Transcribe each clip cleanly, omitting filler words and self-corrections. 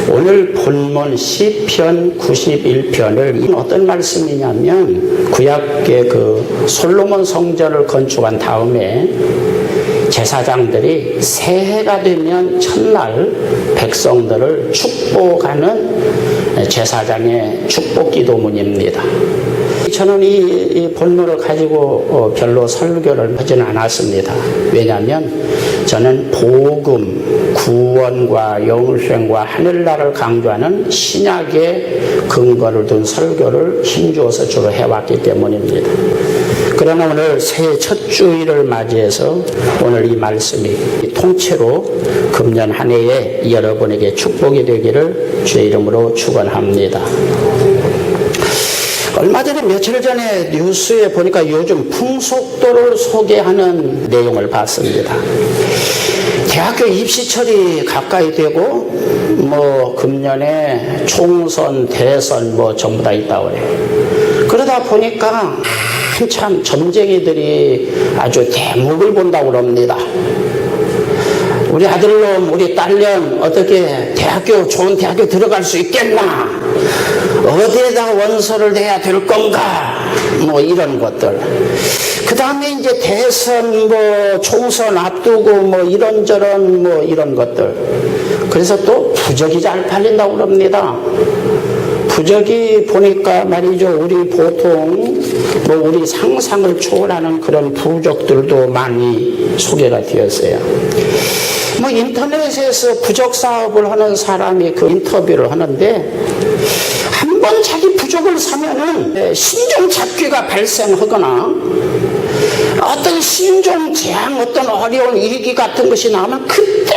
오늘 본문 시편 91편을 어떤 말씀이냐면 구약의 그 솔로몬 성전을 건축한 다음에 제사장들이 새해가 되면 첫날 백성들을 축복하는 제사장의 축복 기도문입니다. 저는 이 본문을 가지고 별로 설교를 하지는 않았습니다. 왜냐하면 저는 복음, 구원과 영생과 하늘나라를 강조하는 신약의 근거를 둔 설교를 힘주어서 주로 해왔기 때문입니다. 그러나 오늘 새해 첫 주일을 맞이해서 오늘 이 말씀이 통째로 금년 한 해에 여러분에게 축복이 되기를 주의 이름으로 축원합니다. 얼마 전에 며칠 전에 뉴스에 보니까 요즘 풍속도를 소개하는 내용을 봤습니다. 대학교 입시철이 가까이 되고 금년에 총선, 대선 전부 다 있다고 그래요. 그러다 보니까 한참 점쟁이들이 아주 대목을 본다고 그럽니다. 우리 아들놈, 우리 딸년 어떻게 좋은 대학교 들어갈 수 있겠나? 어디에다 원서를 내야 될 건가? 이런 것들. 그 다음에 이제 대선, 총선 앞두고 이런저런 이런 것들. 그래서 또 부적이 잘 팔린다고 그럽니다. 부적이 보니까 말이죠. 우리 보통 우리 상상을 초월하는 그런 부적들도 많이 소개가 되었어요. 인터넷에서 부적 사업을 하는 사람이 그 인터뷰를 하는데 한 번 자기 부적을 사면은 신종잡기가 발생하거나 어떤 신종재앙, 어떤 어려운 위기 같은 것이 나오면 그때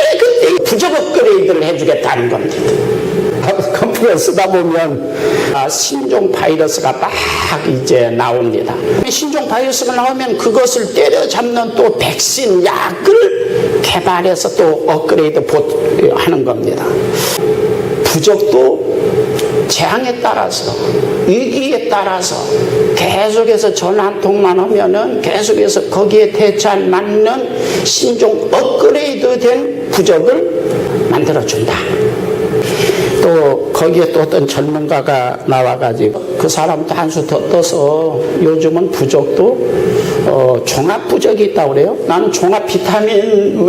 부적 업그레이드를 해주겠다는 겁니다. 컴퓨터 쓰다 보면 신종 바이러스가 막 이제 나옵니다. 신종 바이러스가 나오면 그것을 때려잡는 또 백신, 약을 개발해서 또 업그레이드 하는 겁니다. 부적도 재앙에 따라서, 위기에 따라서 계속해서 전화 한 통만 하면은 계속해서 거기에 대처할 맞는 신종 업그레이드 된 부적을 만들어준다. 또 거기에 또 어떤 전문가가 나와가지고 그 사람도 한 수 더 떠서 요즘은 부적도 종합 부적이 있다고 그래요. 나는 종합 비타민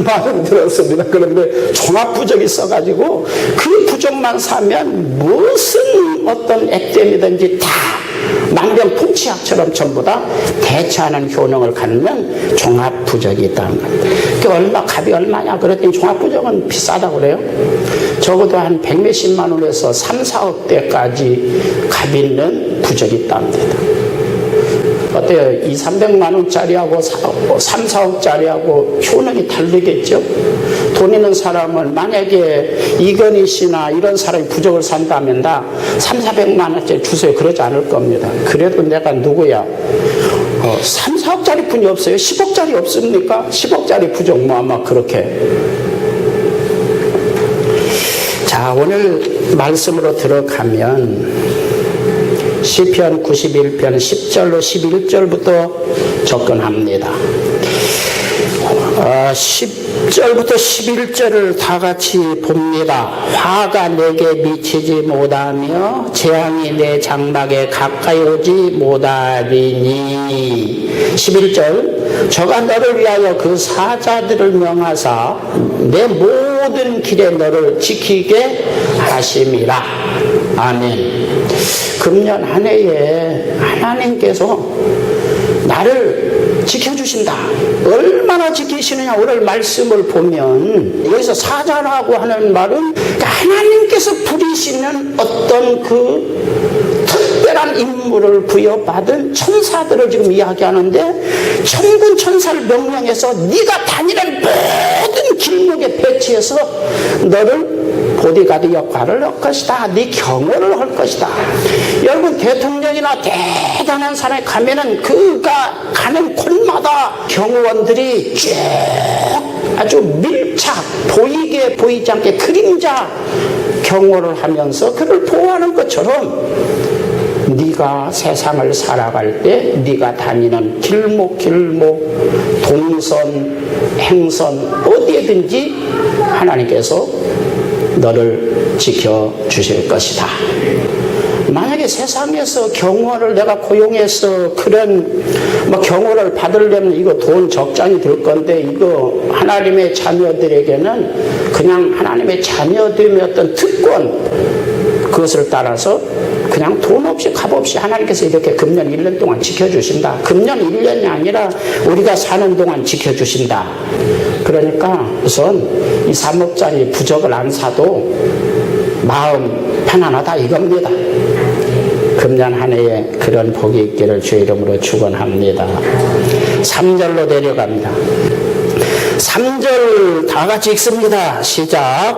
말은 들었습니다. 그런데 종합 부적이 있어가지고 그 부적만 사면 무슨 어떤 액땜이든지 다 만병통치약처럼 전부 다 대처하는 효능을 갖는 종합 부적이 있다는 겁니다. 값이 얼마냐 그랬더니 종합 부적은 비싸다고 그래요. 적어도 한 100몇십만 원에서 3, 4억 대까지 값 있는 부적이 있답니다. 어때요? 2, 300만 원짜리하고 3, 4억짜리하고 효능이 다르겠죠? 돈 있는 사람은 만약에 이건희 씨나 이런 사람이 부적을 산다면 다 3, 400만 원짜리 주세요. 그러지 않을 겁니다. 그래도 내가 누구야? 3, 4억짜리 분이 없어요? 10억짜리 없습니까? 10억짜리 부적 아마 그렇게. 자, 오늘 말씀으로 들어가면 시편 91편 10절로 11절부터 접근합니다. 10절부터 11절을 다 같이 봅니다. 화가 내게 미치지 못하며 재앙이 내 장막에 가까이 오지 못하리니. 11절 저가 너를 위하여 그 사자들을 명하사 내 모든 길에 너를 지키게 하심이라. 아멘. 금년 한 해에 하나님께서 나를 지켜주신다. 얼마나 지키시느냐. 오늘 말씀을 보면 여기서 사자라고 하는 말은 하나님께서 부리시는 어떤 그 특별한 임무를 부여받은 천사들을 지금 이야기하는데 천군 천사를 명령해서 네가 다니는 모든 길목에 배치해서 너를 보디가드 역할을 할 것이다. 네 경호를 할 것이다. 여러분 대통령이나 대단한 사람이 가면은 그가 가는 곳마다 경호원들이 쭉 아주 밀착 보이게 보이지 않게 그림자 경호를 하면서 그를 보호하는 것처럼 네가 세상을 살아갈 때 네가 다니는 길목 동선 행선 어디에든지 하나님께서 너를 지켜주실 것이다. 만약에 세상에서 경호를 내가 고용해서 그런 경호를 받으려면 이거 돈 적장이 들 건데, 이거 하나님의 자녀들에게는 그냥 하나님의 자녀들의 어떤 특권, 그것을 따라서 그냥 돈 없이 값 없이 하나님께서 이렇게 금년 1년 동안 지켜주신다. 금년 1년이 아니라 우리가 사는 동안 지켜주신다. 그러니까 우선 이 3억짜리 부적을 안 사도 마음 편안하다 이겁니다. 금년 한 해에 그런 복이 있기를 주의 이름으로 축원합니다. 3절로 내려갑니다. 3절 다 같이 읽습니다. 시작.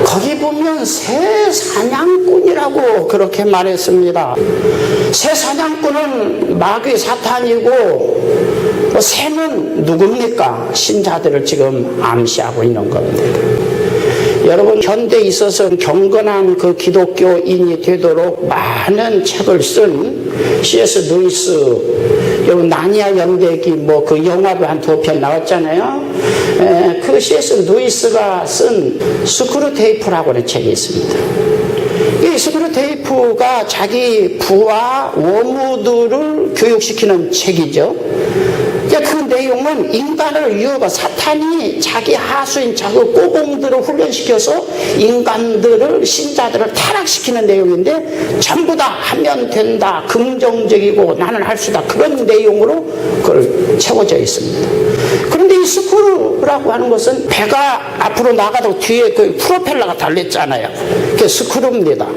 거기 보면 새 사냥꾼이라고 그렇게 말했습니다. 새 사냥꾼은 마귀 사탄이고, 새는 누굽니까? 신자들을 지금 암시하고 있는 겁니다. 여러분, 현대에 있어서 경건한 그 기독교인이 되도록 많은 책을 쓴 C.S. 루이스, 여러분 나니아 연대기 그 영화도 한 2편 나왔잖아요. 그 C.S. 루이스가 쓴 스크루테이프라고 하는 책이 있습니다. 이 스크루테이프가 자기 부하 워무들을 교육시키는 책이죠. 그 내용은 인간을 유혹하, 사탄이 자기 하수인 자기 꼬공들을 훈련시켜서 인간들을, 신자들을 타락시키는 내용인데, 전부 다 하면 된다, 긍정적이고 나는 할 수 있다, 그런 내용으로 그걸 채워져 있습니다. 그런데 이 스크루라고 하는 것은 배가 앞으로 나가도 뒤에 그 프로펠러가 달렸잖아요. 그게 스크루입니다.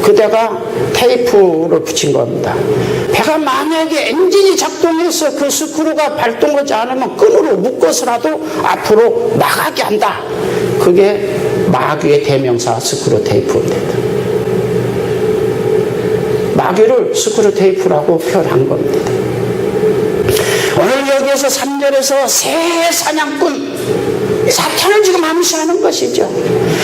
그대가 테이프를 붙인 겁니다. 배가 만약에 엔진이 작동해서 그 스크루가 발동하지 않으면 끈으로 묶어서라도 앞으로 나가게 한다. 그게 마귀의 대명사 스크루 테이프입니다. 마귀를 스크루 테이프라고 표현한 겁니다. 오늘 여기에서 3절에서 새 사냥꾼, 사탄을 지금 암시하는 것이죠.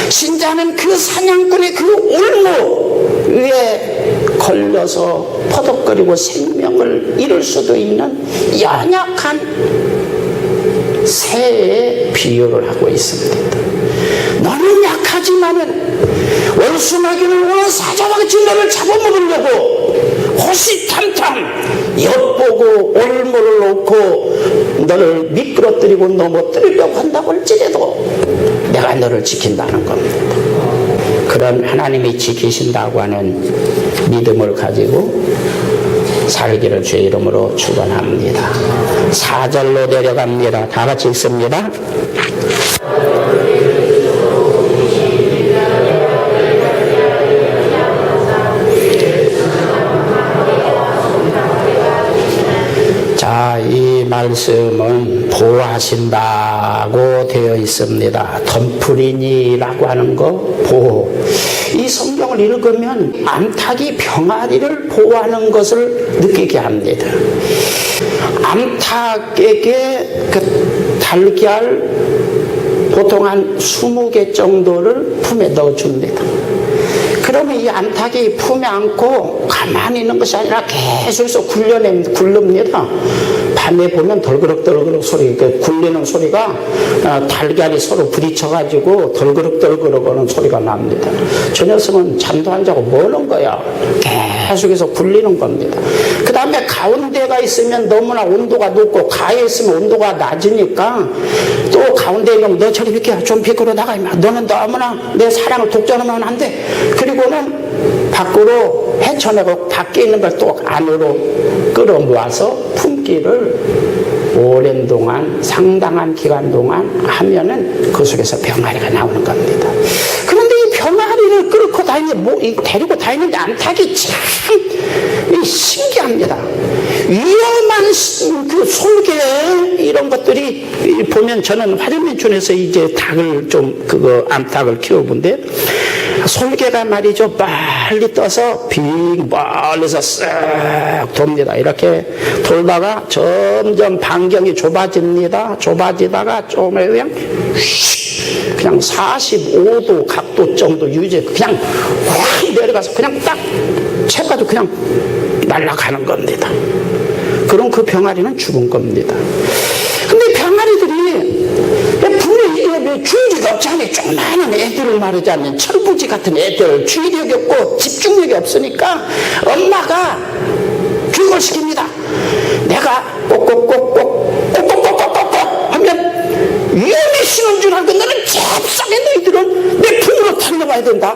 신자는 그 사냥꾼의 그 올무 위에 걸려서 퍼덕거리고 생명을 잃을 수도 있는 연약한 새의 비유를 하고 있습니다. 너는 약하지만은 원수마귀는 오는 사자같이 너를 잡아먹으려고 호시탐탐 엿보고 올무를 놓고 너를 미끄러뜨리고 넘어뜨리려고 한다고 할지라도 내가 너를 지킨다는 겁니다. 그런 하나님이 지키신다고 하는 믿음을 가지고 살기를 주의 이름으로 축원합니다. 4절로 내려갑니다. 다 같이 읽습니다. 자, 이 말씀은 보호하신다고 되어 있습니다. 덤프리니라고 하는 거 보호. 이 성경을 읽으면 암탉이 병아리를 보호하는 것을 느끼게 합니다. 암탉에게 그 달걀 보통 한 20개 정도를 품에 넣어줍니다. 그러면 이 암탉이 품에 안고 가만히 있는 것이 아니라 계속해서 굴릅니다. 밤에 보면 덜그럭덜그럭 소리, 그 굴리는 소리가 달걀이 서로 부딪혀가지고 덜그럭덜그럭 하는 소리가 납니다. 저 녀석은 잠도 안 자고 뭐는 거야. 계속해서 굴리는 겁니다. 그 다음에 가운데가 있으면 너무나 온도가 높고 가에 있으면 온도가 낮으니까 또 가운데 있는 너 저리 비켜, 좀 밖으로 나가. 너는 너무나 내 사랑을 독점하면 안 돼. 그리고는 밖으로 헤쳐내고 밖에 있는 걸 또 안으로 끌어모아서 품기를 오랜 동안, 상당한 기간 동안 하면은 그 속에서 병아리가 나오는 겁니다. 그런데 이 병아리를 끌고 데리고 다니는데 암탉이 참 신기합니다. 위험한 그 솔개 이런 것들이 보면, 저는 화전민촌에서 이제 닭을 좀 암탉을 키워본데, 솔개가 말이죠, 빨리 떠서 빙 멀리서 쓱 돕니다. 이렇게 돌다가 점점 반경이 좁아집니다. 좁아지다가 좀 그냥 45도 각도 정도 유지, 그냥 확 내려가서 그냥 딱 채가지고 그냥 날아가는 겁니다. 그런 그 병아리는 죽은 겁니다. 근데 병아리들이 분명히 주의력이 없잖아요. 조그마한 애들을 말하자면 철부지 같은 애들, 주의력이 없고 집중력이 없으니까 엄마가 교육을 시킵니다. 내가 꼭꼭꼭꼭 하면 위험이 신은 줄 알고 너는 잽싸게 너희들은 내 품으로 달려와야 된다.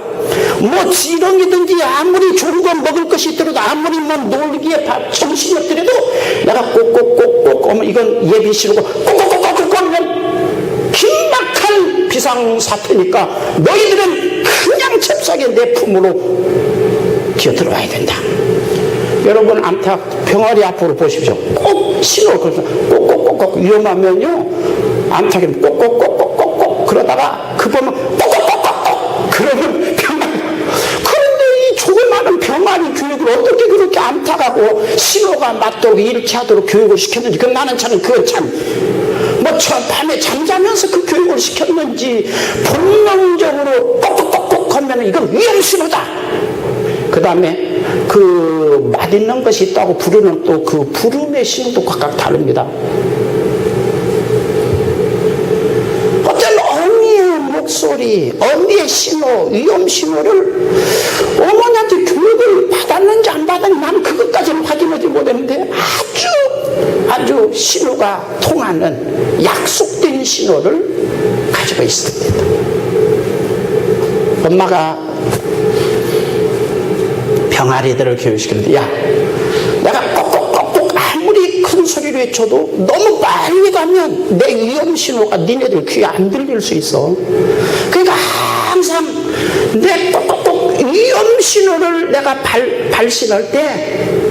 뭐 지렁이든지 아무리 좋은 거 먹을 것이 있더라도 아무리 뭐 놀기에 정신이 없더라도 내가 꼭꼭꼭꼭 하면 이건 예비 신호고 꼭꼭꼭꼭 하면 긴박한 비상사태니까 너희들은 그냥 잽싸게 내 품으로 기어들어와야 된다. 여러분 병아리 앞으로 보십시오. 꼭 신호를 걸어서 꼭꼭꼭꼭 위험하면요 암탉이는 꼭꼭꼭꼭꼭 그러다가 그 보면 꼭꼭꼭꼭 그러면 병아리. 그런데 이 조그마한 병아리 교육을 어떻게 그렇게 암탉하고 신호가 맞도록 이렇게 하도록 교육을 시켰는지 그 나는 참 그거 참 뭐 밤에 잠자면서 그 교육을 시켰는지 본능적으로 꼭꼭꼭꼭 하면 이건 위험신호다. 그 다음에 그 맛있는 것이 있다고 부르는 또 그 부름의 신호도 각각 다릅니다. 어떤 어미의 목소리, 어미의 신호, 위험 신호를 어머니한테 교육을 받았는지 안 받았는지 나는 그것까지는 확인하지 못했는데 아주 신호가 통하는 약속된 신호를 가지고 있습니다. 엄마가 병아리들을 교육시키는데 야 내가 꼭꼭꼭꼭 아무리 큰 소리로 외쳐도 너무 빨리 가면 내 위험 신호가 니네들 귀에 안 들릴 수 있어. 그러니까 항상 내 꼭꼭꼭 위험 신호를 내가 발신할 때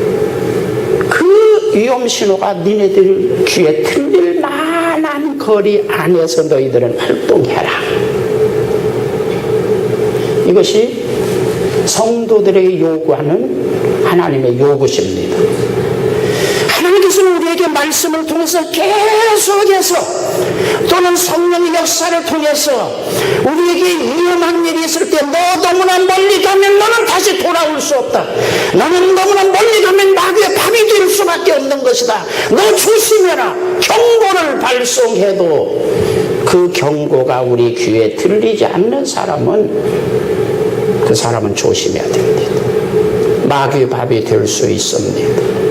그 위험 신호가 니네들 귀에 들릴 만한 거리 안에서 너희들은 활동해라. 이것이 성도들에게 요구하는 하나님의 요구십니다. 하나님께서는 우리에게 말씀을 통해서 계속해서 또는 성령의 역사를 통해서 우리에게 위험한 일이 있을 때 너 너무나 멀리 가면 너는 다시 돌아올 수 없다. 너는 너무나 멀리 가면 마귀의 밥이 될 수밖에 없는 것이다. 너 조심해라. 경고를 발송해도 그 경고가 우리 귀에 들리지 않는 사람은 그 사람은 조심해야 됩니다. 마귀의 밥이 될 수 있습니다.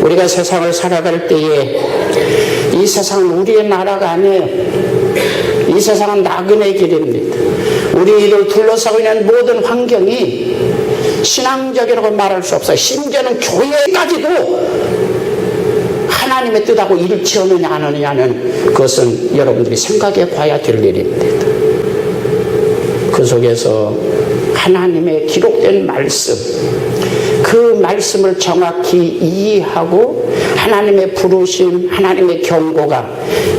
우리가 세상을 살아갈 때에 이 세상은 우리의 나라가 아니에요. 이 세상은 나그네 길입니다. 우리를 둘러싸고 있는 모든 환경이 신앙적이라고 말할 수 없어요. 심지어는 교회까지도 하나님의 뜻하고 일치하느냐 안 하느냐는 그것은 여러분들이 생각해 봐야 될 일입니다. 그 속에서 하나님의 기록된 말씀, 그 말씀을 정확히 이해하고 하나님의 부르심, 하나님의 경고가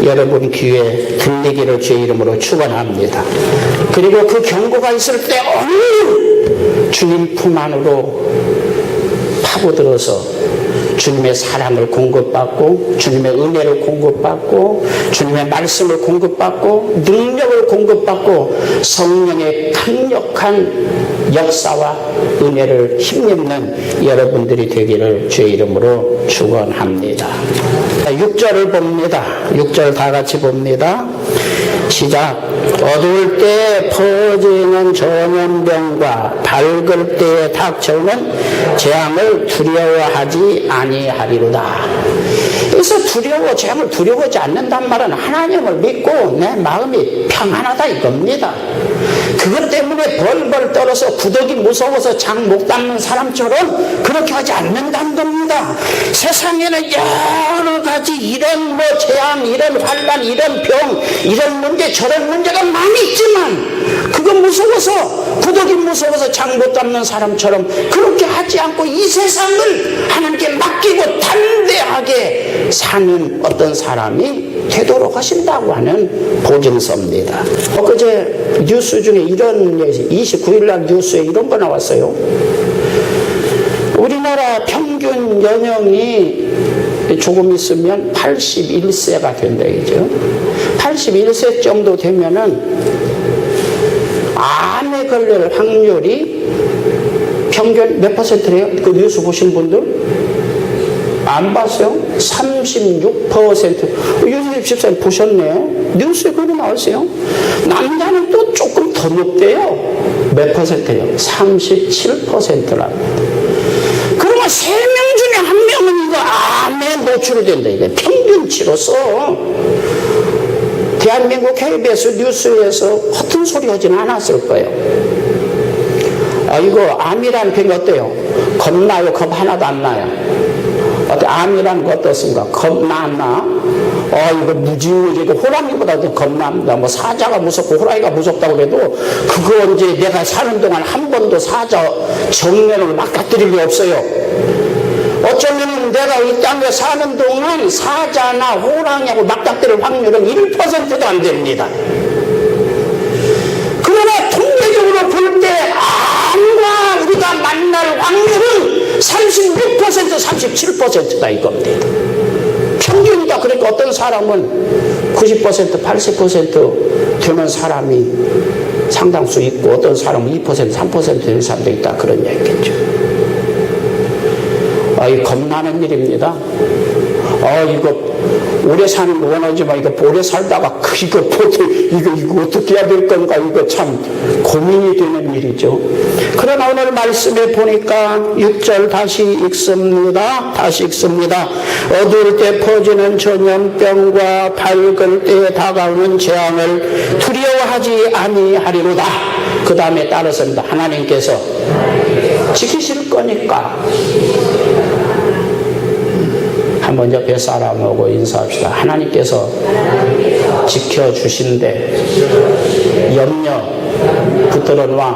여러분 귀에 들리기를 주의 이름으로 축원합니다. 그리고 그 경고가 있을 때 얼른 주님 품 안으로 파고들어서 주님의 사랑을 공급받고 주님의 은혜를 공급받고 주님의 말씀을 공급받고 능력을 공급받고 성령의 강력한 역사와 은혜를 힘입는 여러분들이 되기를 주의 이름으로 축원합니다. 6절을 봅니다. 6절 다 같이 봅니다. 시작. 어두울 때 퍼지는 전염병과 밝을 때에 닥쳐오는 재앙을 두려워하지 아니하리로다. 그래서 재앙을 두려워하지 않는단 말은 하나님을 믿고 내 마음이 평안하다 이겁니다. 그것 때문에 벌벌 떨어서 구더기 무서워서 장 못 닦는 사람처럼 그렇게 하지 않는다는 겁니다. 세상에는 여러 가지 이런 재앙, 이런 환난, 이런 병, 이런 문제, 저런 문제가 많이 있지만 그거 무서워서 구더기 무서워서 장 못 닦는 사람처럼 그렇게 하지 않고 이 세상을 하나님께 맡기고 담대하게 사는 어떤 사람이 되도록 하신다고 하는 보증서입니다. 엊그제 뉴스 중에 이런 29일날 뉴스에 이런 거 나왔어요. 우리나라 평균 연령이 조금 있으면 81세가 된다 이죠. 81세 정도 되면은 암에 걸릴 확률이 평균 몇 퍼센트래요? 그 뉴스 보신 분들? 안 봤어요? 36%. 유수집 집사님 보셨네? 뉴스에 그거 나왔어요. 남자는 또 조금 더 높대요. 몇 퍼센트요? 37%랍니다. 그러면 3명 중에 1명은 이거 암에 노출된다. 이거 평균치로서. 대한민국 KBS 뉴스에서 허튼 소리 하진 않았을 거예요. 이거 암이라는 병이 어때요? 겁나요? 겁 하나도 안 나요? 어때? 암이라는 거 어떻습니까? 겁나 안 나? 이거 무지무지고 호랑이보다도 겁납니다. 뭐 사자가 무섭고 호랑이가 무섭다고 해도 그거 이제 내가 사는 동안 한 번도 사자 정면을 맞닥뜨릴 게 없어요. 어쩌면 내가 이 땅에 사는 동안 사자나 호랑이하고 맞닥뜨릴 확률은 1%도 안 됩니다. 그러나 통계적으로 볼 때 암과 우리가 만날 확률은 36%, 37%다 이겁니다. 평균이다. 그러니까 어떤 사람은 90%, 80% 되는 사람이 상당수 있고 어떤 사람은 2%, 3% 되는 사람도 있다. 그런 얘기겠죠. 이 겁나는 일입니다. 이거 오래 사는 거 원하지만 이거 오래 살다가 이거 어떻게 해야 될 건가 이거 참 고민이 되는 일이죠. 그러나 오늘 말씀에 보니까 6절 다시 읽습니다. 어두울 때 퍼지는 전염병과 밝을 때에 다가오는 재앙을 두려워하지 아니하리로다. 그 다음에 따라서입니다. 하나님께서 지키실 거니까. 한번 옆에 사람하고 인사합시다. 하나님께서 지켜주신대. 염려 붙들어 놔.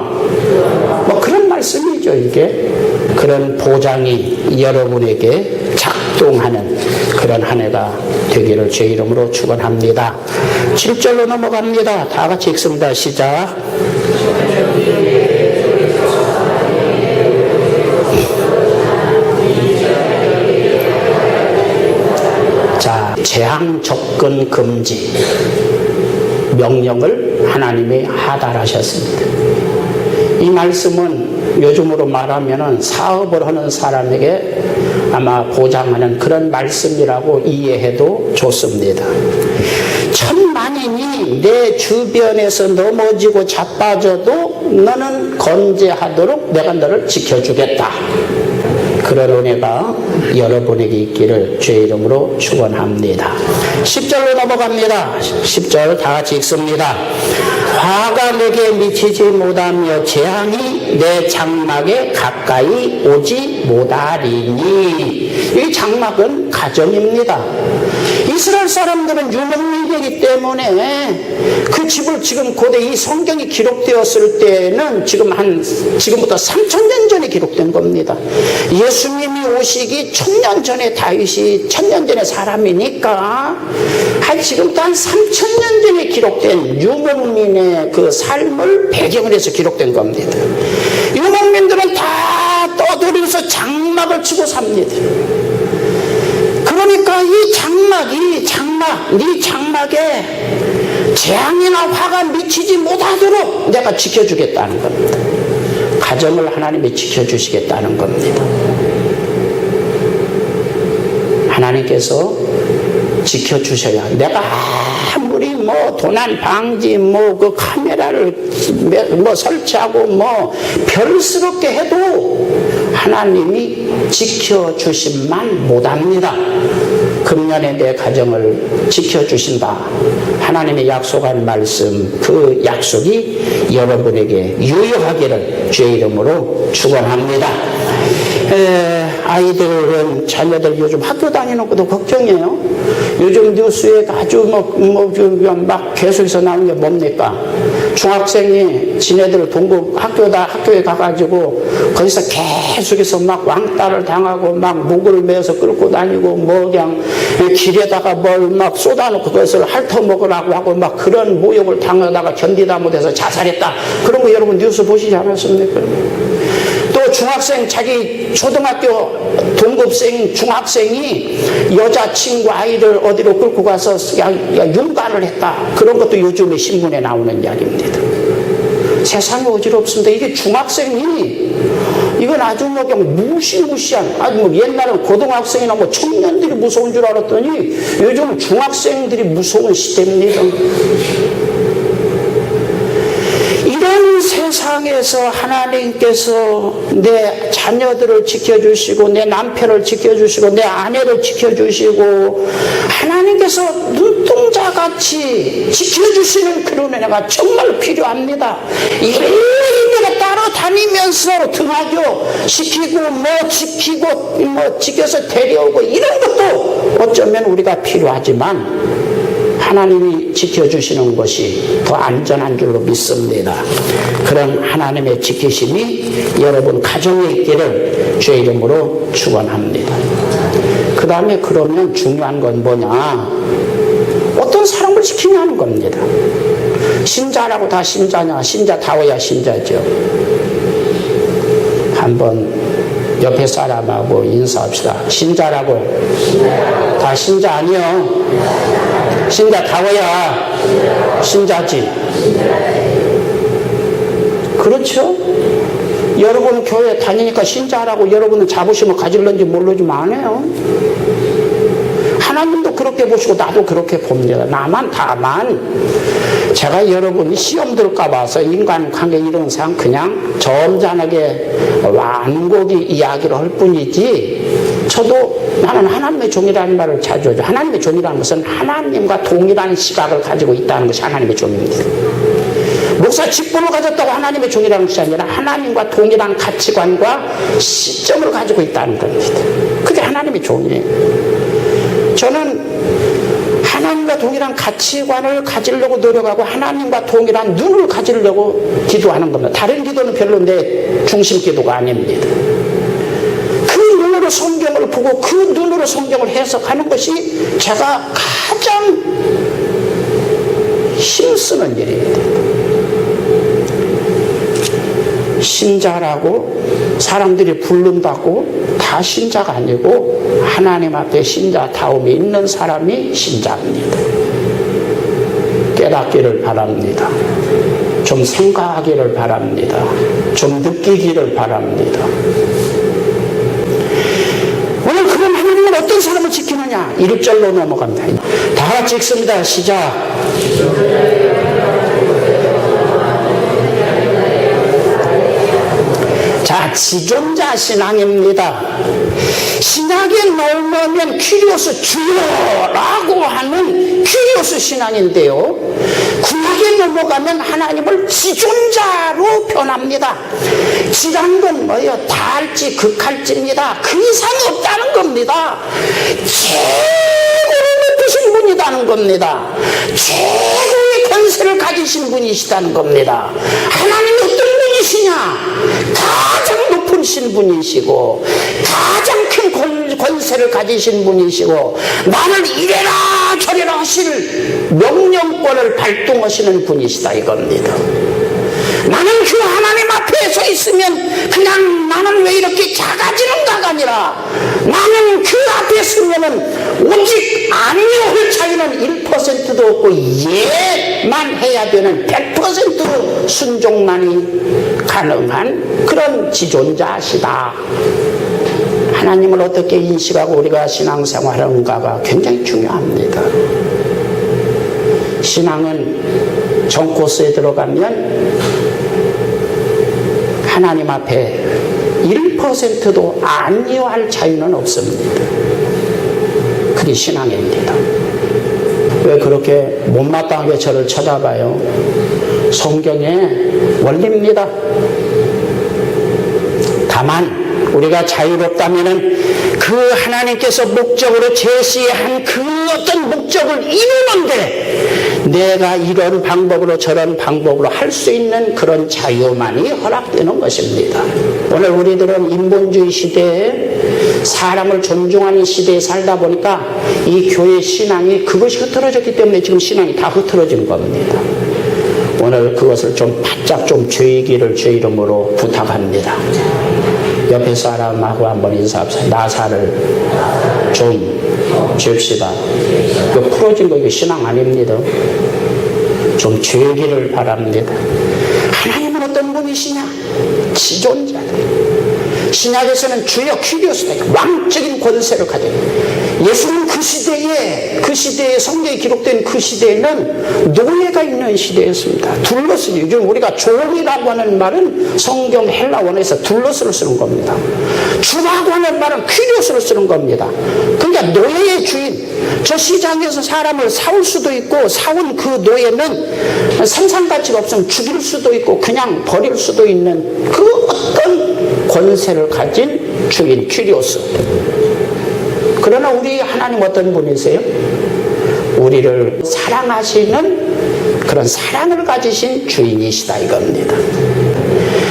뭐 그런 말씀이죠. 이게 그런 보장이 여러분에게 작동하는 그런 한 해가 되기를 제 이름으로 축원합니다. 7절로 넘어갑니다. 다 같이 읽습니다. 시작. 자, 재앙 접근 금지 명령을 하나님이 하달하셨습니다. 이 말씀은 요즘으로 말하면 사업을 하는 사람에게 아마 보장하는 그런 말씀이라고 이해해도 좋습니다. 천만인이 내 주변에서 넘어지고 자빠져도 너는 건재하도록 내가 너를 지켜주겠다. 그런 은혜가 여러분에게 있기를 주의 이름으로 축원합니다. 10절로 넘어갑니다. 10절 다 같이 읽습니다. 화가 내게 미치지 못하며 재앙이 내 장막에 가까이 오지 못하리니. 이 장막은 가정입니다. 이스라엘 사람들은 유목민이기 때문에 그 집을 지금 고대 이 성경이 기록되었을 때는 지금부터 3000년 전에 기록된 겁니다. 예수님이 오시기 1000년 전에 다윗이 1000년 전에 사람이니까 지금부터 한 3000년 전에 기록된 유목민의 그 삶을 배경을 해서 기록된 겁니다. 유목민들은 다 떠돌이면서 장막을 치고 삽니다. 그러니까 이 장막에 재앙이나 화가 미치지 못하도록 내가 지켜주겠다는 겁니다. 가정을 하나님이 지켜주시겠다는 겁니다. 하나님께서 지켜주셔야 내가 아무리 도난 방지 그 카메라를 설치하고 별스럽게 해도 하나님이 지켜주심만 못합니다. 금년에 내 가정을 지켜주신다. 하나님의 약속한 말씀, 그 약속이 여러분에게 유효하기를 주의 이름으로 축원합니다. 아이들은 자녀들 요즘 학교 다니는 것도 걱정이에요. 요즘 뉴스에 아주 막 계속해서 나오는 게 뭡니까? 중학생이 지네들 동급 학교에 가가지고 거기서 계속해서 막 왕따를 당하고 막 목을 매어서 끌고 다니고 그냥 길에다가 뭘 막 쏟아놓고 그것을 핥아먹으라고 하고 막 그런 모욕을 당하다가 견디다 못해서 자살했다. 그런 거 여러분 뉴스 보시지 않았습니까? 또 중학생 자기 초등학교 동급생 중학생이 여자친구 아이를 어디로 끌고 가서 윤곽을 했다. 그런 것도 요즘에 신문에 나오는 이야기입니다. 세상이 어지럽습니다. 이게 중학생이 이건 아주 뭐 그냥 무시무시한, 아주 뭐 옛날엔 고등학생이나 뭐 청년들이 무서운 줄 알았더니 요즘 중학생들이 무서운 시대입니다. 이런 세상에서 하나님께서 내 자녀들을 지켜주시고 내 남편을 지켜주시고 내 아내를 지켜주시고 하나님께서 눈동자같이 지켜주시는 그런 은혜가 정말 필요합니다. 이래이 내가 따라다니면서 등하교 시키고 지켜서 데려오고 이런 것도 어쩌면 우리가 필요하지만 하나님이 지켜주시는 것이 더 안전한 줄로 믿습니다. 그런 하나님의 지키심이 여러분 가정에 있기를 주의 이름으로 축원합니다. 그 다음에 그러면 중요한 건 뭐냐? 어떤 사람을 지키냐는 겁니다. 신자라고 다 신자냐? 신자다워야 신자죠. 한번 옆에 사람하고 인사합시다. 신자라고. 다 신자 아니요. 신자다워야 신자지. 그렇죠? 여러분 교회 다니니까 신자라고 여러분은 자부심을 가질는지 모르지만 안 해요. 하나님도 그렇게 보시고 나도 그렇게 봅니다. 다만 제가 여러분이 시험 들까 봐서 인간관계 이런 상 그냥 점잖하게 완곡이 이야기를 할 뿐이지, 저도 나는 하나님의 종이라는 말을 자주 하죠. 하나님의 종이라는 것은 하나님과 동일한 시각을 가지고 있다는 것이 하나님의 종입니다. 목사 직분을 가졌다고 하나님의 종이라는 것이 아니라 하나님과 동일한 가치관과 시점을 가지고 있다는 겁니다. 그게 하나님의 종이에요. 저는 하나님과 동일한 가치관을 가지려고 노력하고 하나님과 동일한 눈을 가지려고 기도하는 겁니다. 다른 기도는 별로 내 중심 기도가 아닙니다. 그 눈으로 성경을 보고 그 눈으로 성경을 해석하는 것이 제가 가장 힘쓰는 일입니다. 신자라고 사람들이 부른다고 다 신자가 아니고 하나님 앞에 신자다움이 있는 사람이 신자입니다. 깨닫기를 바랍니다. 좀 생각하기를 바랍니다. 좀 느끼기를 바랍니다. 오늘 그럼 하나님은 어떤 사람을 지키느냐? 1절로 넘어갑니다. 다 같이 읽습니다. 시작. 자, 지존자 신앙입니다. 신약에 넘으면 퀴리오스 주여라고 하는 퀴리오스 신앙인데요, 구약에 넘어가면 하나님을 지존자로 표현합니다. 지란 건 뭐예요? 다할지 극할지입니다. 그 이상 없다는 겁니다. 최고로 높으신 분이라는 겁니다. 최고의 권세를 가지신 분이시다는 겁니다. 하나님이 어떤 분이시냐? 가장 높은 분이시고 가장 큰 권세를 가지신 분이시고 나를 이래라 저래라 하실 명령권을 발동하시는 분이시다 이겁니다. 나는 그 하나님 앞에 서 있으면 그냥 나는 왜 이렇게 작아지는가가 아니라 나는 그 앞에 서면은 오직 아니오의 차이는 1%도 없고 예만 해야 되는 100% 순종만이 가능한 그런 지존자시다. 하나님을 어떻게 인식하고 우리가 신앙생활하는가가 굉장히 중요합니다. 신앙은 전 코스에 들어가면 하나님 앞에 1%도 아니할 자유는 없습니다. 그게 신앙입니다. 왜 그렇게 못마땅하게 저를 쳐다봐요? 성경의 원리입니다. 다만 우리가 자유롭다면은 그 하나님께서 목적으로 제시한 그 어떤 목적을 이루는데 내가 이런 방법으로 저런 방법으로 할 수 있는 그런 자유만이 허락되는 것입니다. 오늘 우리들은 인본주의 시대에 사람을 존중하는 시대에 살다 보니까 이 교회 신앙이 그것이 흐트러졌기 때문에 지금 신앙이 다 흐트러진 겁니다. 오늘 그것을 좀 바짝 좀 죄이기를 제 이름으로 부탁합니다. 옆에 사람하고 한번 인사합시다. 나사를 좀 줍시다. 이거 풀어진 거 이거 신앙 아닙니다. 좀 죄기를 바랍니다. 하나님은 어떤 분이시냐? 지존자. 신약에서는 주여 퀴리오스다, 왕적인 권세를 가지고. 예수는 그 시대에 성경에 기록된 그 시대에는 노예가 있는 시대였습니다. 둘러쓰기. 요즘 우리가 종이라고 하는 말은 성경 헬라 원어에서 둘러스를 쓰는 겁니다. 주라고 하는 말은 퀴리오스를 쓰는 겁니다. 그러니까 노예의 주인, 저 시장에서 사람을 사올 수도 있고, 사온 그 노예는 생산가치가 없으면 죽일 수도 있고 그냥 버릴 수도 있는 그 어떤 권세를 가진 주인, 퀴리오스. 그러나 우리 하나님 어떤 분이세요? 우리를 사랑하시는 그런 사랑을 가지신 주인이시다 이겁니다.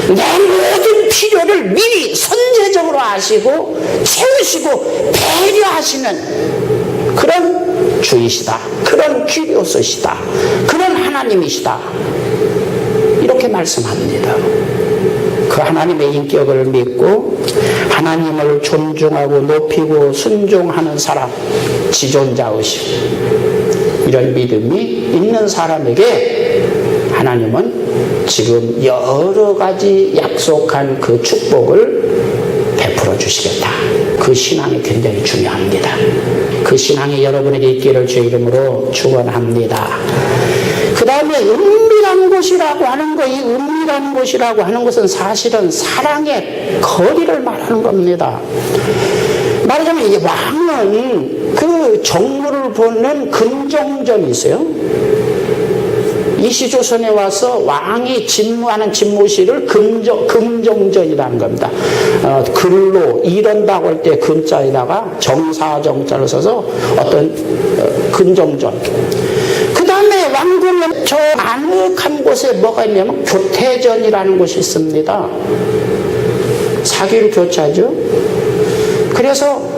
내 모든 필요를 미리 선제적으로 아시고 채우시고 배려하시는 그런 주이시다. 그런 퀴리오스시다. 그런 하나님이시다. 이렇게 말씀합니다. 그 하나님의 인격을 믿고 하나님을 존중하고 높이고 순종하는 사람, 지존자의식, 이런 믿음이 있는 사람에게 하나님은 지금 여러 가지 약속한 그 축복을 베풀어 주시겠다. 그 신앙이 굉장히 중요합니다. 그 신앙이 여러분에게 있기를 주의 이름으로 축원합니다. 그 다음에 은밀한 곳이라고 하는 거, 이 은밀한 곳이라고 하는 것은 사실은 사랑의 거리를 말하는 겁니다. 말하자면 이 왕은 그 정무를 보는 금정전이 있어요. 이시조선에 와서 왕이 집무하는 집무실을 금정전이라는 겁니다. 글로 이런다고 할 때 금자에다가 정사정자를 써서 어떤 금정전. 그 다음에 왕궁은 저 아늑한 곳에 뭐가 있냐면 교태전이라는 곳이 있습니다. 사기를 교차죠. 그래서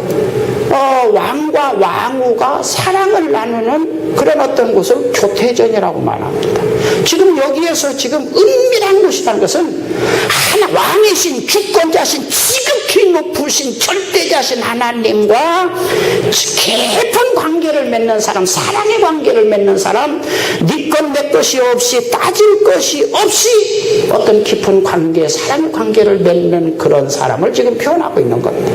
왕과 왕후가 사랑을 나누는 그런 어떤 곳을 교태전이라고 말합니다. 지금 여기에서 지금 은밀한 곳이라는 것은 하나 왕이신 주권자신 지극히 높으신 절대자신 하나님과 깊은 관계를 맺는 사람, 사랑의 관계를 맺는 사람, 네 것 내 것이 없이 따질 것이 없이 어떤 깊은 관계, 사랑의 관계를 맺는 그런 사람을 지금 표현하고 있는 겁니다.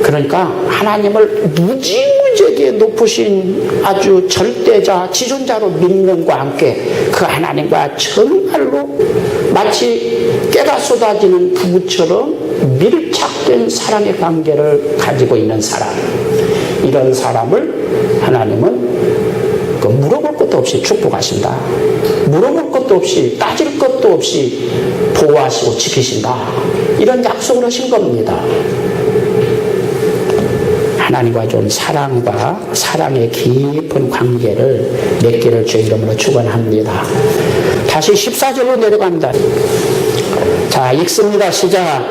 그러니까 하나님을 무지무지하게 높으신 아주 절대자, 지존자로 믿는 것과 함께 그 하나님과 정말로 마치 깨가 쏟아지는 부부처럼 밀착된 사랑의 관계를 가지고 있는 사람, 이런 사람을 하나님은 물어볼 것도 없이 축복하신다. 물어볼 것도 없이 따질 것도 없이 보호하시고 지키신다. 이런 약속을 하신 겁니다. 하나님과 좀 사랑과 사랑의 깊은 관계를 맺기를 주의 이름으로 축원합니다. 다시 14절로 내려갑니다. 자, 읽습니다. 시작.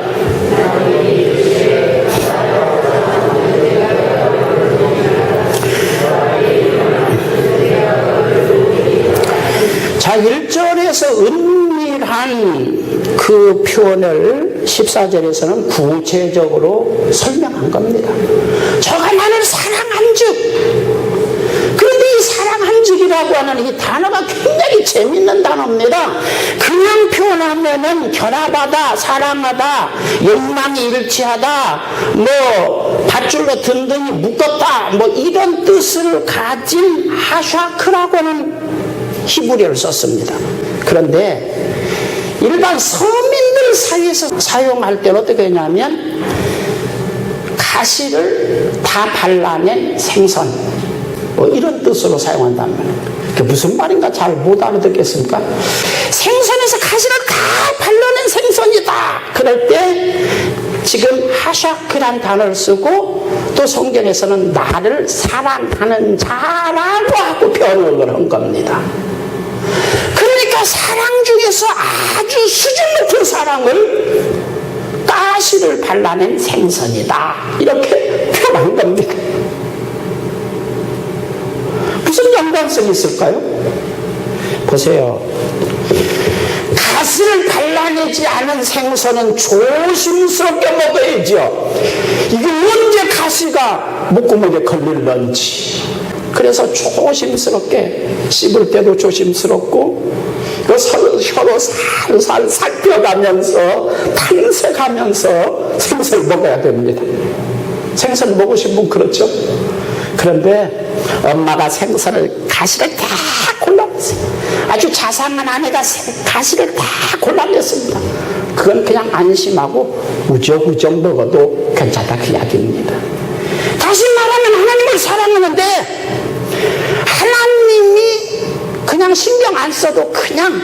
자, 1절에서 은밀한 그 표현을 14절에서는 구체적으로 설명한 겁니다. 저가 나를 사랑한 즉. 그런데 이 사랑한 즉이라고 하는 이 단어가 굉장히 재밌는 단어입니다. 그냥 표현하면은 결합하다, 사랑하다, 욕망이 일치하다, 뭐 밧줄로 든든히 묶었다, 뭐 이런 뜻을 가진 하샤크라고 하는 히브리어를 썼습니다. 그런데 일반 서민들 사이에서 사용할 때는 어떻게 하냐면 가시를 다 발라낸 생선, 뭐 이런 뜻으로 사용한다는 거예요. 그게 무슨 말인가 잘 못 알아듣겠습니까? 생선에서 가시를 다 발라낸 생선이다. 그럴 때 지금 하샤크란 단어를 쓰고 또 성경에서는 나를 사랑하는 자라고 하고 변형을 한 겁니다. 그러니까 사랑 중에서 아주 수준 높은 사랑을 가시를 발라낸 생선이다. 이렇게 표현한 겁니다. 무슨 연관성이 있을까요? 보세요. 가시를 발라내지 않은 생선은 조심스럽게 먹어야죠. 이게 언제 가시가 목구멍에 걸릴런지. 그래서 조심스럽게 씹을 때도 조심스럽고 그 서로 살살 살펴가면서 탐색하면서 생선을 먹어야 됩니다. 생선 먹으신 분 그렇죠? 그런데 엄마가 생선을 가시를 다 골라냈어요. 아주 자상한 아내가 가시를 다 골라냈습니다. 그건 그냥 안심하고 우적우적 먹어도 괜찮다 그 이야기입니다. 다시 말하면 하나님을 사랑하는데 하나님이 그냥 신경 안 써도 그냥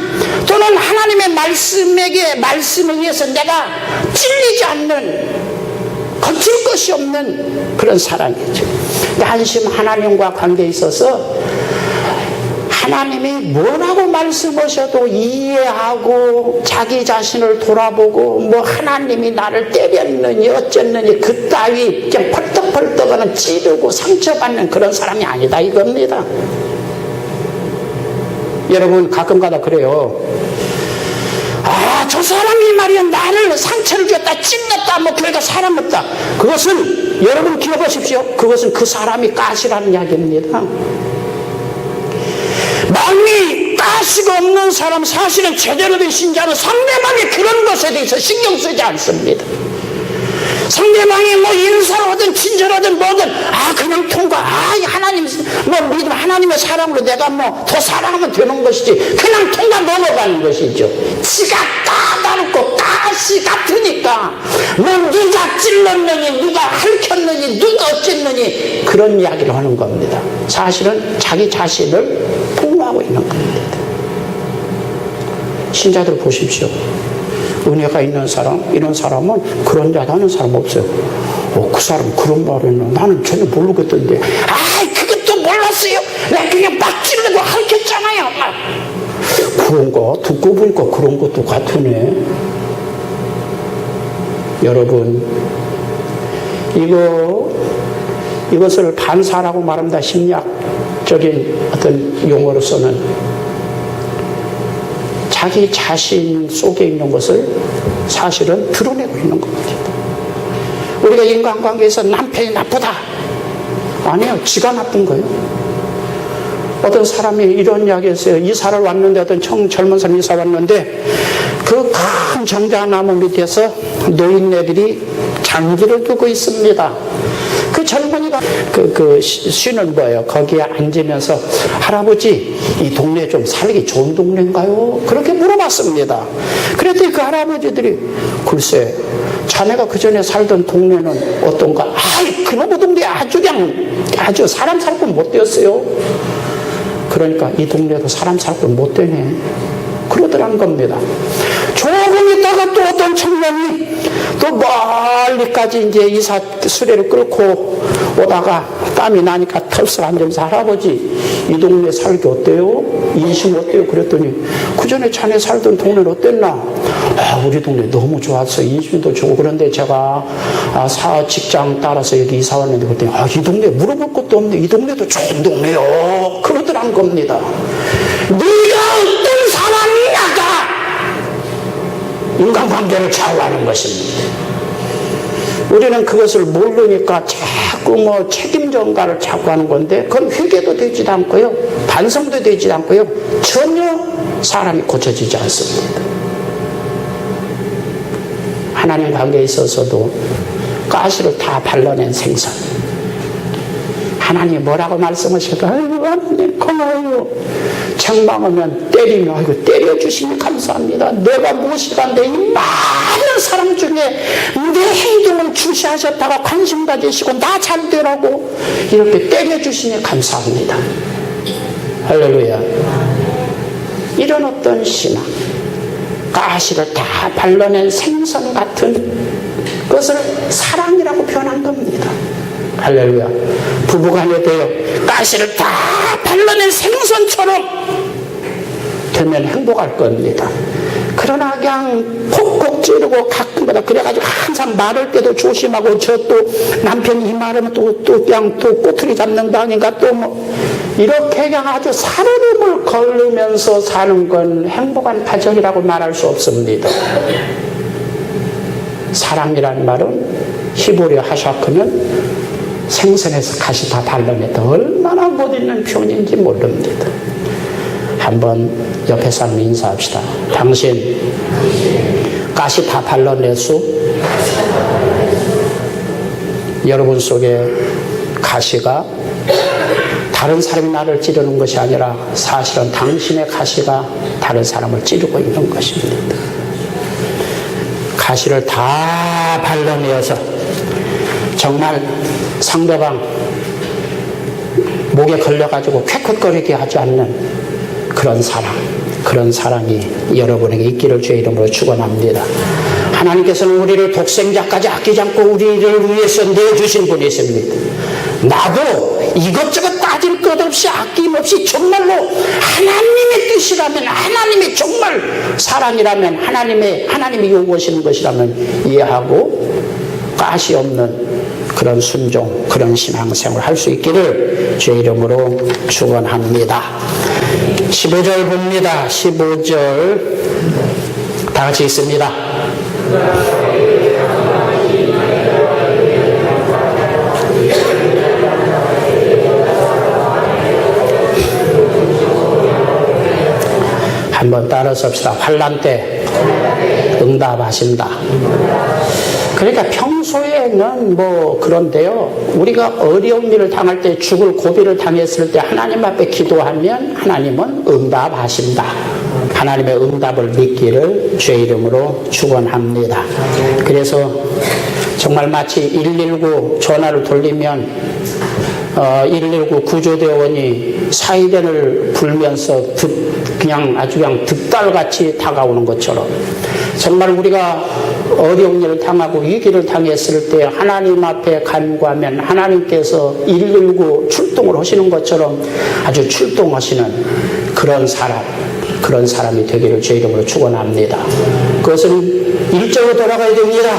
또는 하나님의 말씀에 의해서 내가 찔리지 않는 거칠 것이 없는 그런 사랑이죠. 안심 하나님과 관계에 있어서 하나님이 뭐라고 말씀하셔도 이해하고 자기 자신을 돌아보고 뭐 하나님이 나를 때렸느니 어쨌느니 그따위 그냥 펄떡펄떡하는 찌르고 상처받는 그런 사람이 아니다 이겁니다. 여러분 가끔가다 그래요. 저 사람이 말이야 나를 상처를 줬다 찔렀다 뭐 그러니까 사람 없다. 그것은 여러분 기억하십시오. 그것은 그 사람이 가시라는 이야기입니다. 마음이 가시가 없는 사람, 사실은 제대로 된 신자는 상대방의 그런 것에 대해서 신경 쓰지 않습니다. 상대방이 뭐 인사를 하든 친절하든 뭐든 그냥 통과. 하나님 뭐 믿음 하나님의 사랑으로 내가 뭐 더 사랑하면 되는 것이지 그냥 통과 넘어가는 것이죠. 지가 까다롭고 가시 같으니까 뭐 누가 찔렀느니 누가 핥혔느니 누가 어쨌느니 그런 이야기를 하는 겁니다. 사실은 자기 자신을 폭로하고 있는 겁니다. 신자들 보십시오. 은혜가 있는 사람, 이런 사람은 그런 이야기 하는 사람 없어요. 그 사람 그런 말을 했나? 나는 전혀 모르겠던데. 그것도 몰랐어요? 내가 그냥 막 찔러도 핥혔잖아요. 그런가? 듣고 보니까 그런 것도 같으네. 여러분, 이것을 반사라고 말합니다. 심리학적인 어떤 용어로서는. 자기 자신 속에 있는 것을 사실은 드러내고 있는 겁니다. 우리가 인간관계에서 남편이 나쁘다. 아니요, 지가 나쁜 거예요. 어떤 사람이 이런 이야기 했어요. 이사를 왔는데 어떤 젊은 사람이 이사 왔는데 그 큰 정자나무 밑에서 노인네들이 장기를 두고 있습니다. 그 젊은이가 쉬는 거예요. 거기에 앉으면서 할아버지 이 동네 좀 살기 좋은 동네인가요? 그렇게 물어봤습니다. 그랬더니 그 할아버지들이 글쎄 자네가 그 전에 살던 동네는 어떤가? 그놈의 동네 아주 사람 살 건 못 되었어요. 그러니까 이 동네도 사람 살 건 못 되네. 그러더라는 겁니다. 조금 있다가 또 어떤 청년이 또 멀리까지 이제 이사 수레를 끌고 오다가 땀이 나니까 털썩 앉으면서 할아버지 이 동네 살기 어때요? 인심 어때요? 그랬더니 그 전에 자네 살던 동네는 어땠나? 우리 동네 너무 좋았어. 인심도 좋고 그런데 제가 직장 따라서 여기 이사 왔는데 그랬더니 이 동네 물어볼 것도 없네. 이 동네도 좋은 동네요. 그러더란 겁니다. 네가 어떤 사람이냐가 인간관계를 좌우하는 것입니다. 우리는 그것을 모르니까 자꾸 뭐 책임 전가를 자꾸 하는 건데 그건 회개도 되지도 않고요. 반성도 되지도 않고요. 전혀 사람이 고쳐지지 않습니다. 하나님 관계에 있어서도 가시를 다 발라낸 생선. 하나님 뭐라고 말씀하실까? 하나님 고마워요. 책망하면 때리면 때려주시니 감사합니다. 내가 무엇이간데 이 많은 사람 중에 내 행동을 주시하셨다가 관심 가지시고 나 잘 되라고 이렇게 때려주시니 감사합니다. 할렐루야. 이런 어떤 신앙, 가시를 다 발라낸 생선 같은 것을 사랑이라고 표현한 겁니다. 할렐루야. 부부간에 되어 가시를 다 발라낸 생선처럼 되면 행복할 겁니다. 그러나 그냥 콕콕 찌르고 가끔마다 그래가지고 항상 말할 때도 조심하고 저 또 남편이 이 말하면 또 그냥 또 꼬투리 잡는다 하니까 또 뭐 이렇게 그냥 아주 살얼음을 걸으면서 사는 건 행복한 가정이라고 말할 수 없습니다. 사랑이란 말은 히브리어 하샤크는 생선에서 가시 다 발라냈다. 얼마나 못 있는 표현인지 모릅니다. 한번 옆에 사람 인사합시다. 당신 가시 다 발라내수? 여러분 속에 가시가 다른 사람이 나를 찌르는 것이 아니라 사실은 당신의 가시가 다른 사람을 찌르고 있는 것입니다. 가시를 다 발라내어서 정말 상대방 목에 걸려가지고 쾌쾌거리게 하지 않는 그런 사랑, 그런 사랑이 여러분에게 있기를 주의 이름으로 축원합니다. 하나님께서는 우리를 독생자까지 아끼지 않고 우리를 위해서 내주신 분이십니다. 나도 이것저것 따질 것 없이 아낌없이 정말로 하나님의 뜻이라면, 하나님의 정말 사랑이라면, 하나님이 요구하시는 것이라면 이해하고 가시 없는 그런 순종, 그런 신앙생활을 할 수 있기를 주의 이름으로 축원합니다. 15절 봅니다. 15절 다 같이 읽습니다. 한번 따라서 합시다. 환난 때 응답하신다. 그러니까 평소에는 뭐 그런데요, 우리가 어려운 일을 당할 때, 죽을 고비를 당했을 때 하나님 앞에 기도하면 하나님은 응답하신다. 하나님의 응답을 믿기를 주의 이름으로 축원합니다. 그래서 정말 마치 119 전화를 돌리면 119 구조대원이 사이렌을 불면서 아주 그냥 득달같이 다가오는 것처럼, 정말 우리가 어려운 일을 당하고 위기를 당했을 때 하나님 앞에 간구하면 하나님께서 119 출동을 하시는 것처럼 아주 출동하시는 그런 사람이 되기를 주의 이름으로 축원합니다. 그것은 일적으로 돌아가야 됩니다.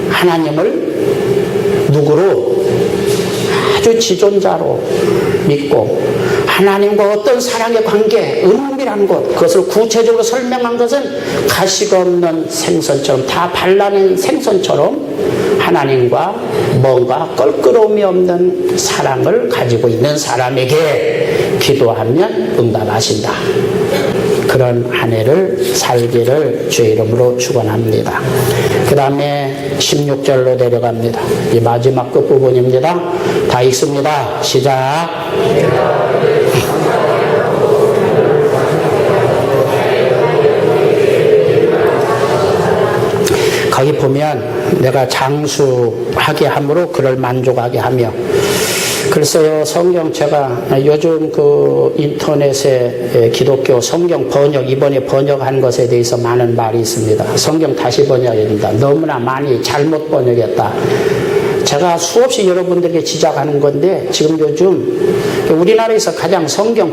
하나님을 누구로? 아주 지존자로 믿고 하나님과 어떤 사랑의 관계, 은밀한 것, 그것을 구체적으로 설명한 것은 가시가 없는 생선처럼, 다 발라낸 생선처럼 하나님과 뭔가 껄끄러움이 없는 사랑을 가지고 있는 사람에게 기도하면 응답하신다. 그런 한 해를 살기를 주의 이름으로 축원합니다. 그 다음에 16절로 내려갑니다. 이 마지막 끝부분입니다. 다 읽습니다. 시작. 거기 보면 내가 장수하게 함으로 그를 만족하게 하며, 글쎄요, 성경 제가 요즘 그 인터넷에 기독교 성경 번역, 이번에 번역한 것에 대해서 많은 말이 있습니다. 성경 다시 번역입니다. 너무나 많이 잘못 번역했다. 제가 수없이 여러분들에게 지적하는 건데, 지금 요즘 우리나라에서 가장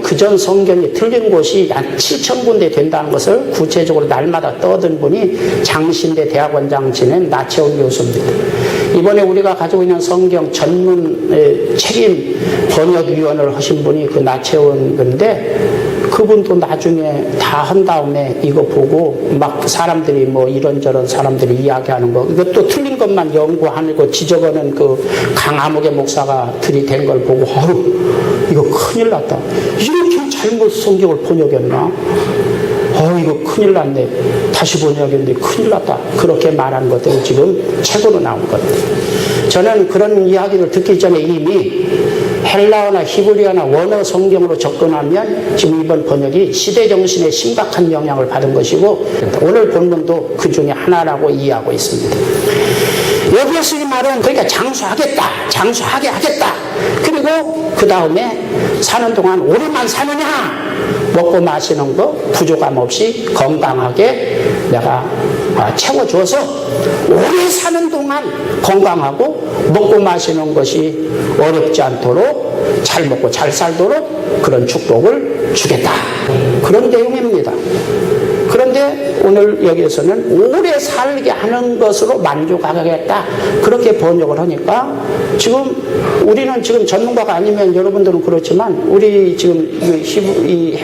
그전 성경이 틀린 곳이 한 7,000군데 된다는 것을 구체적으로 날마다 떠든 분이 장신대 대학원장 지낸 나채원 교수입니다. 이번에 우리가 가지고 있는 성경 전문 책임 번역위원을 하신 분이 그 나채원 건데, 그분도 나중에 다 한 다음에 이거 보고 막 사람들이 뭐 이런저런 사람들이 이야기하는 거, 이것도 틀린 것만 연구하는 거 지적하는 그 강아무개 목사가 들이댄 걸 보고, 이거 큰일 났다. 이렇게 잘못 성경을 번역했나? 이거 큰일 났네. 다시 번역했는데 큰일 났다. 그렇게 말한 것들이 지금 책으로 나온 겁니다. 저는 그런 이야기를 듣기 전에 이미 헬라어나 히브리어나 원어 성경으로 접근하면 지금 이번 번역이 시대정신에 심각한 영향을 받은 것이고, 오늘 본문도 그 중에 하나라고 이해하고 있습니다. 여기에서 이 말은 그러니까 장수하게 하겠다. 그리고 그 다음에 사는 동안 오래만 사느냐, 먹고 마시는 거 부족함 없이 건강하게 내가 채워줘서 오래 사는 동안 건강하고 먹고 마시는 것이 어렵지 않도록 잘 먹고 잘 살도록 그런 축복을 주겠다. 그런 내용입니다. 그런데 오늘 여기에서는 오래 살게 하는 것으로 만족하겠다. 그렇게 번역을 하니까 지금 우리는 지금 전문가가 아니면 여러분들은 그렇지만 우리 지금 이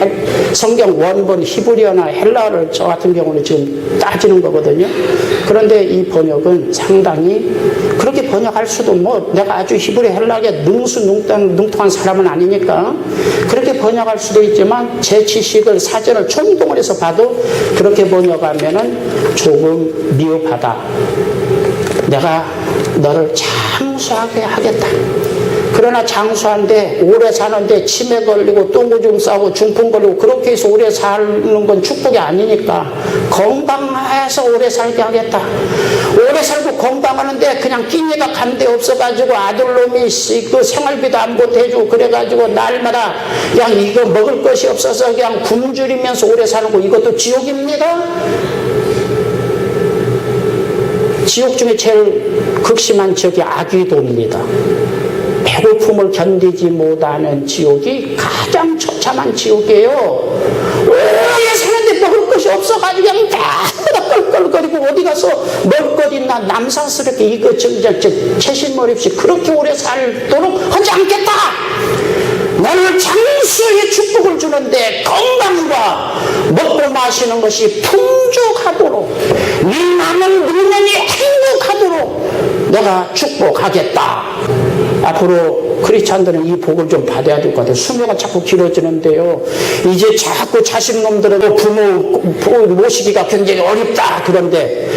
성경 원본 히브리어나 헬라어를 저 같은 경우는 지금 따지는 거거든요. 그런데 이 번역은 상당히 그렇게 번역할 수도, 뭐 내가 아주 히브리 헬라어에 능통한 사람은 아니니까 그렇게 번역할 수도 있지만 제 지식을 사전을 총동을 해서 봐도 그렇게 번역하면은 조금 미흡하다. 내가 너를 장수하게 하겠다. 그러나 장수한데 오래 사는데 치매 걸리고 똥오줌 싸고 중풍 걸리고 그렇게 해서 오래 사는 건 축복이 아니니까 건강해서 오래 살게 하겠다. 오래 살고 건강하는데 그냥 끼니가 간데 없어가지고 아들놈이 그 생활비도 안 보태주고 그래가지고 날마다 그냥 이거 먹을 것이 없어서 그냥 굶주리면서 오래 사는 거 이것도 지옥입니다. 지옥 중에 제일 극심한 지옥이 아귀도입니다. 배고픔을 견디지 못하는 지옥이 가장 처참한 지옥이에요. 오래 사는데 먹을 것이 없어가지고 그냥 다 껄껄거리고 어디 가서 먹을 것 있나 남사스럽게 이거 채신머리 없이 그렇게 오래 살도록 하지 않겠다. 너는 장수의 축복을 주는데 건강과 먹고 마시는 것이 풍족하도록 네 남은 노년이 행복하도록 내가 축복하겠다. 앞으로 크리스찬들은 이 복을 좀 받아야 될 것 같아요. 수명가 자꾸 길어지는데요. 이제 자꾸 자식놈들은 부모 모시기가 굉장히 어렵다. 그런데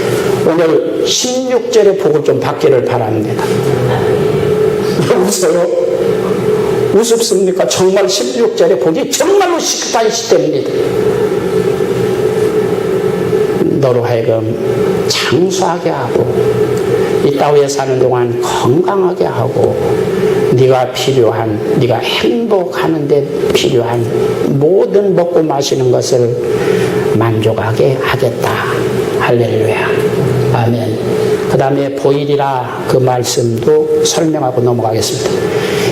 오늘 16절의 복을 좀 받기를 바랍니다. 웃어요? 우습습니까? 정말 16절의 복이 정말로 시크한 시대입니다. 너로 하여금 장수하게 하고 이 땅에 사는 동안 건강하게 하고 네가 필요한 네가 행복하는 데 필요한 모든 먹고 마시는 것을 만족하게 하겠다. 할렐루야. 아멘. 그 다음에 보이리라 그 말씀도 설명하고 넘어가겠습니다.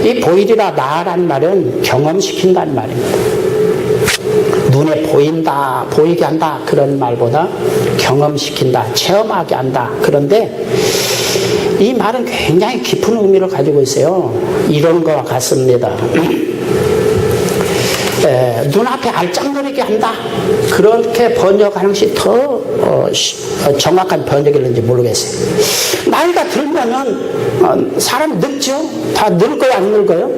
이 보이리라 나란 말은 경험시킨다는 말입니다. 눈에 보인다, 보이게 한다 그런 말보다 경험시킨다, 체험하게 한다. 그런데 이 말은 굉장히 깊은 의미를 가지고 있어요. 이런 것과 같습니다. 눈앞에 알짱거리게 한다. 그렇게 번역하는 것이 더 정확한 번역일는지 모르겠어요. 나이가 들면은 사람이 늙죠? 다 늙어요, 안 늙어요?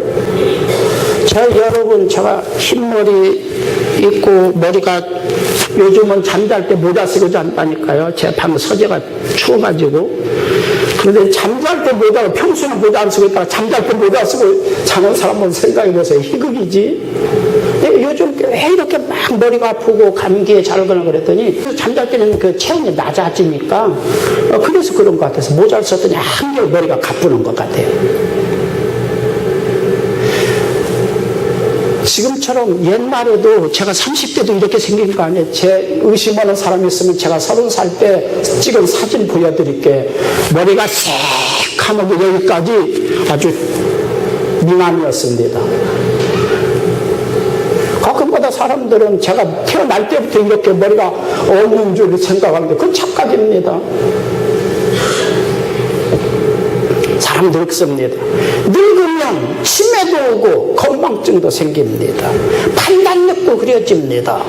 여러분, 제가 흰머리 있고 머리가 요즘은 잠잘 때 모자 쓰고 잔다니까요. 제 방 서재가 추워가지고. 그런데 잠잘 때 모자, 평소에는 모자 안 쓰고 있다가 잠잘 때 모자 쓰고 자는 사람 한번 생각해 보세요. 희극이지. 요즘 왜 이렇게 막 머리가 아프고 감기에 잘거나 그랬더니 잠잘 때는 그 체온이 낮아지니까 그래서 그런 것 같아서 모자를 썼더니 한결 머리가 가쁘는 것 같아요. 지금처럼 옛날에도 제가 30대도 이렇게 생긴 거 아니에요. 제 의심하는 사람이 있으면 제가 30살 때 찍은 사진 보여드릴게요. 머리가 새카맣게 여기까지 아주 미남이었습니다. 가끔마다 사람들은 제가 태어날 때부터 이렇게 머리가 없는 줄 생각하는데 그건 착각입니다. 사람 늙습니다. 늙으면 치매도 오고 건망증도 생깁니다. 판단력도 흐려집니다.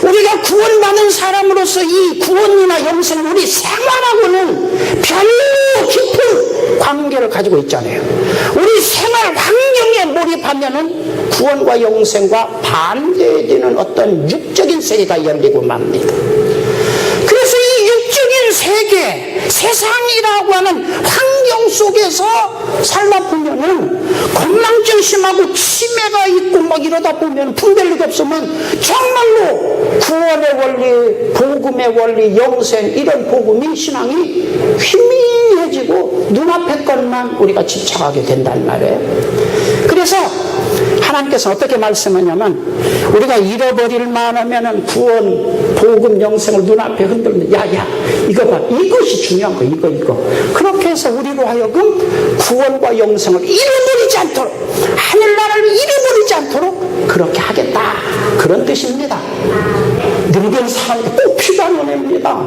우리가 구원받은 사람으로서 이 구원이나 영생 우리 생활하고는 별로 깊은 관계를 가지고 있잖아요. 우리 생활 환경에 몰입하면은 구원과 영생과 반대되는 어떤 육적인 세계가 열리고 맙니다. 그래서 이 육적인 세계, 세상이라고 하는 환경 속에서 살다 보면은 건망증 심하고 치매가 있고 막 이러다 보면 분별력 없으면 정말로 구원의 원리, 복음의 원리, 영생 이런 복음이 신앙이 희미해지고 눈앞의 것만 우리가 집착하게 된단 말이에요. 그래서 하나님께서 어떻게 말씀하냐면 우리가 잃어버릴 만하면은 구원, 복음, 영생을 눈앞에 흔들면 야야 이거 봐 이것이 중요한 거 이거 그렇게 해서 우리로 하여금 구원과 영생을 잃어버리지 않도록 하늘나라를 잃어버리지 않도록 그렇게 하겠다 그런 뜻입니다. 늙은 사람이 꼭 필요한 은혜입니다.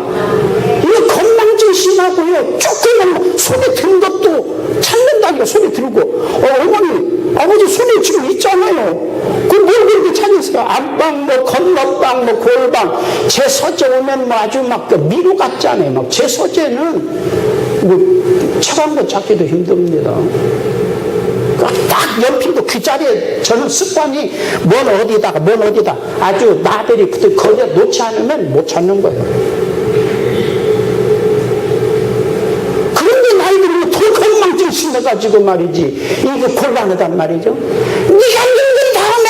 이거 건망증 심하고요 조금만 손에 든 것도 찾는다니까 손에 들고 어머니 아버지 손에 지금 있잖아요. 그 뭘 그렇게 찾으세요? 안방, 뭐 건너방, 뭐 골방. 제 서재 오면 뭐 아주 막 그 미로 같잖아요. 막 제 서재는 뭐 차가운 거 찾기도 힘듭니다. 딱 연필도 귀자리에 저는 습관이 뭔 어디다가 아주 나들이 거기에 놓지 않으면 못 찾는 거예요. 그런데 나이 들면 더 건망증 심해가지고 말이지 이거 곤란하단 말이죠. 네가 힘든 다음에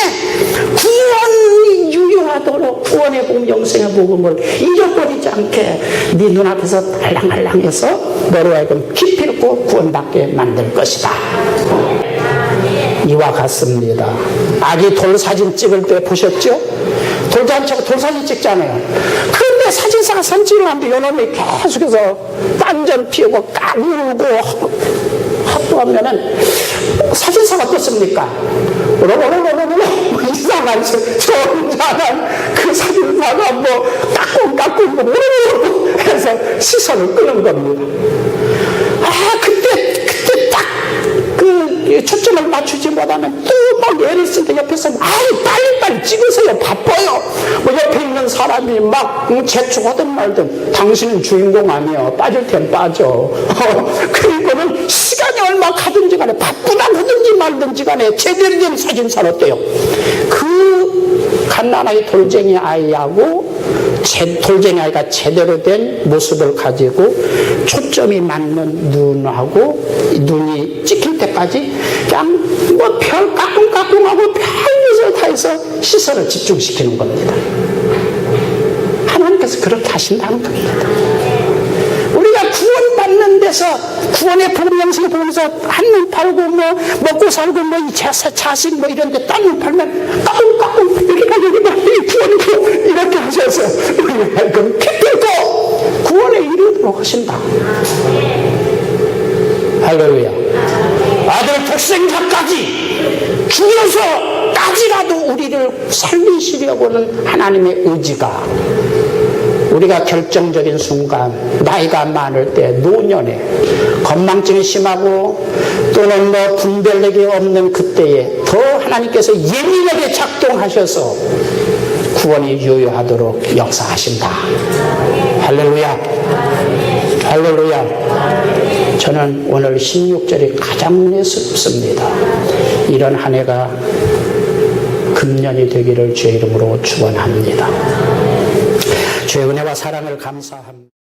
구원이 유효하도록 구원의 복음 영생의 복음을 잃어버리지 않게 네 눈앞에서 달랑달랑해서 너로 하여금 깊이 있고 구원받게 만들 것이다. 이와 같습니다. 아기 돌 사진 찍을 때 보셨죠? 돌잔치하고 돌 사진 찍잖아요. 그런데 사진사가 사진을 하는데 요놈이 계속해서 딴전 피우고 까불고 합도하면은 사진사가 어떻습니까? 이상한 그 사진사가 까꿍 해서 시선을 끄는 겁니다. 그때 딱 초점을 맞추지 못하면 또 막 애를 쓸 때 옆에서 빨리 찍으세요. 바빠요. 옆에 있는 사람이 막 재촉하든 말든 당신은 주인공 아니에요. 빠질 땐 빠져. 그리고는 시간이 얼마 가든지 간에 바쁘다 하든지 말든지 간에 제대로 된 사진사는 어때요? 그 갓난아이 돌쟁이 아이하고 돌쟁이 아이가 제대로 된 모습을 가지고 초점이 맞는 눈이 찍힐 때까지 그냥 별 까꿍하고 별짓을 다 해서 시선을 집중시키는 겁니다. 하나님께서 그렇게 하신다는 겁니다. 우리가 구원받는 데서 구원의 복음 영생을 보면서 한눈 팔고 먹고 살고 이 자식 이런 데 딴 눈 팔면 까꿍 여기 봐 구원이고 이렇게 하셔서 그럼 기쁘고 구원에 이르도록 하신다. 할렐루야. 아들 독생자까지 죽여서까지라도 우리를 살리시려고는 하나님의 의지가 우리가 결정적인 순간 나이가 많을 때 노년에 건망증이 심하고 또는 분별력이 없는 그때에 더 하나님께서 예민하게 작동하셔서 구원이 유효하도록 역사하신다. 할렐루야. 저는 오늘 16절이 가장 눈에 습습니다. 이런 한 해가 금년이 되기를 주의 이름으로 축원합니다. 주의 은혜와 사랑을 감사합니다.